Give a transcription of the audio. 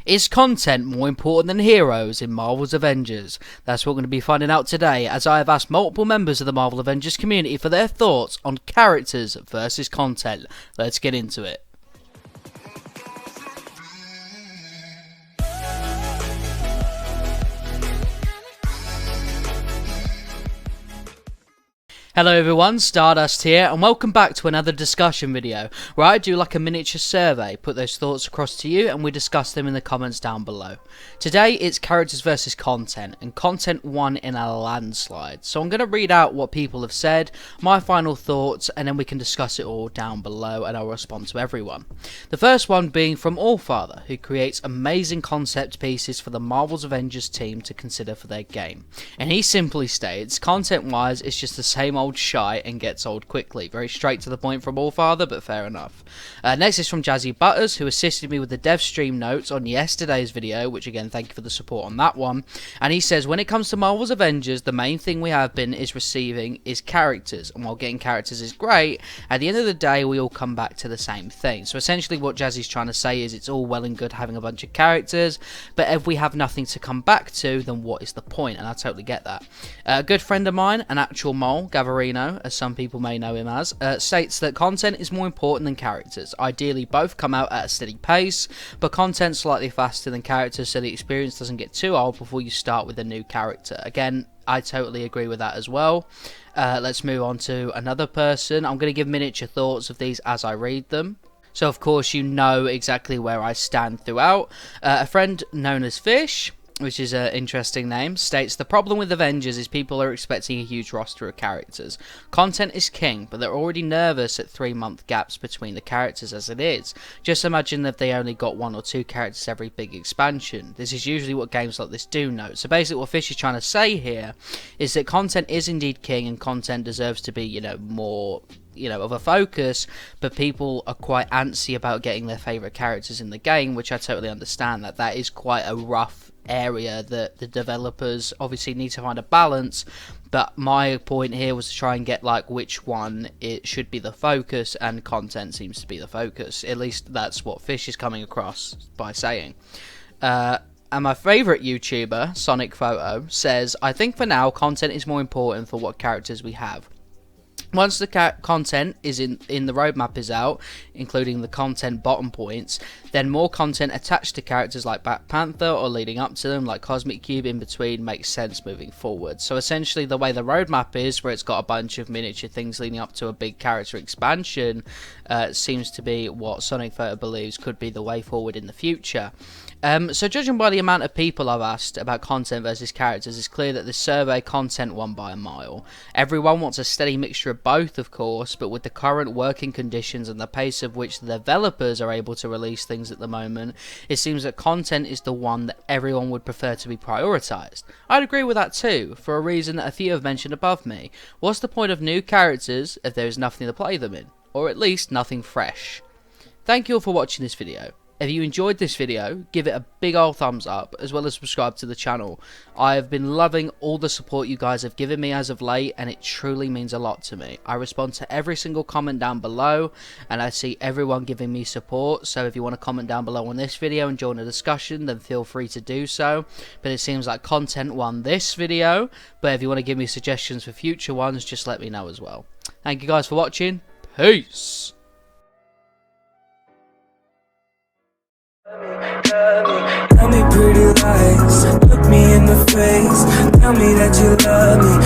Is content more important than heroes in Marvel's Avengers? That's what we're going to be finding out today, as I have asked multiple members of the Marvel Avengers community for their thoughts on characters versus content. Let's get into it. Hello everyone, Stardust here, and welcome back to another discussion video, where I do like a miniature survey, put those thoughts across to you, and we discuss them in the comments down below. Today, it's characters versus content, and content won in a landslide. So I'm going to read out what people have said, my final thoughts, and then we can discuss it all down below, and I'll respond to everyone. The first one being from Allfather, who creates amazing concept pieces for the Marvel's Avengers team to consider for their game. And he simply states, content-wise, it's just the same old shy and gets old quickly. Very straight to the point from Allfather, but fair enough. Next is from Jazzy Butters, who assisted me with the dev stream notes on yesterday's video, which again, thank you for the support on that one. And he says, when it comes to Marvel's Avengers, the main thing we have been receiving is characters, and while getting characters is great, at the end of the day, we all come back to the same thing. So essentially what Jazzy's trying to say is it's all well and good having a bunch of characters, but if we have nothing to come back to, then what is the point? And I totally get that. A good friend of mine, an actual mole, Gavarino, as some people may know him as, states that content is more important than characters. Ideally, both come out at a steady pace, but content slightly faster than characters so the experience doesn't get too old before you start with a new character. Again, I totally agree with that as well. Let's move on to another person. I'm going to give miniature thoughts of these as I read them. So, of course, you know exactly where I stand throughout. A friend known as Fish, which is an interesting name, states the problem with Avengers is people are expecting a huge roster of characters. Content is king, but they're already nervous at 3-month gaps between the characters as it is. Just imagine if they only got 1 or 2 characters every big expansion. This is usually what games like this do note. So basically what Fish is trying to say here is that content is indeed king and content deserves to be, more of a focus, but people are quite antsy about getting their favourite characters in the game, which I totally understand. That is quite a rough area that the developers obviously need to find a balance, but my point here was to try and get which one it should be the focus, and content seems to be the focus. At least that's what Fish is coming across by saying. And my favourite YouTuber, Sonic Photo, says, I think for now content is more important for what characters we have. Once the content is in the roadmap is out, including the content bottom points, then more content attached to characters like Black Panther or leading up to them like Cosmic Cube in between makes sense moving forward. So essentially the way the roadmap is, where it's got a bunch of miniature things leading up to a big character expansion, seems to be what Sonic Photo believes could be the way forward in the future. So judging by the amount of people I've asked about content versus characters, it's clear that this survey content won by a mile. Everyone wants a steady mixture of both, of course, but with the current working conditions and the pace of which the developers are able to release things at the moment, it seems that content is the one that everyone would prefer to be prioritised. I'd agree with that too, for a reason that a few have mentioned above me. What's the point of new characters if there is nothing to play them in? Or at least nothing fresh. Thank you all for watching this video. If you enjoyed this video, give it a big old thumbs up, as well as subscribe to the channel. I have been loving all the support you guys have given me as of late, and it truly means a lot to me. I respond to every single comment down below, and I see everyone giving me support, so if you want to comment down below on this video and join the discussion, then feel free to do so. But it seems like content won this video, but if you want to give me suggestions for future ones, just let me know as well. Thank you guys for watching. Peace! Tell me pretty lies, look me in the face. Tell me that you love me.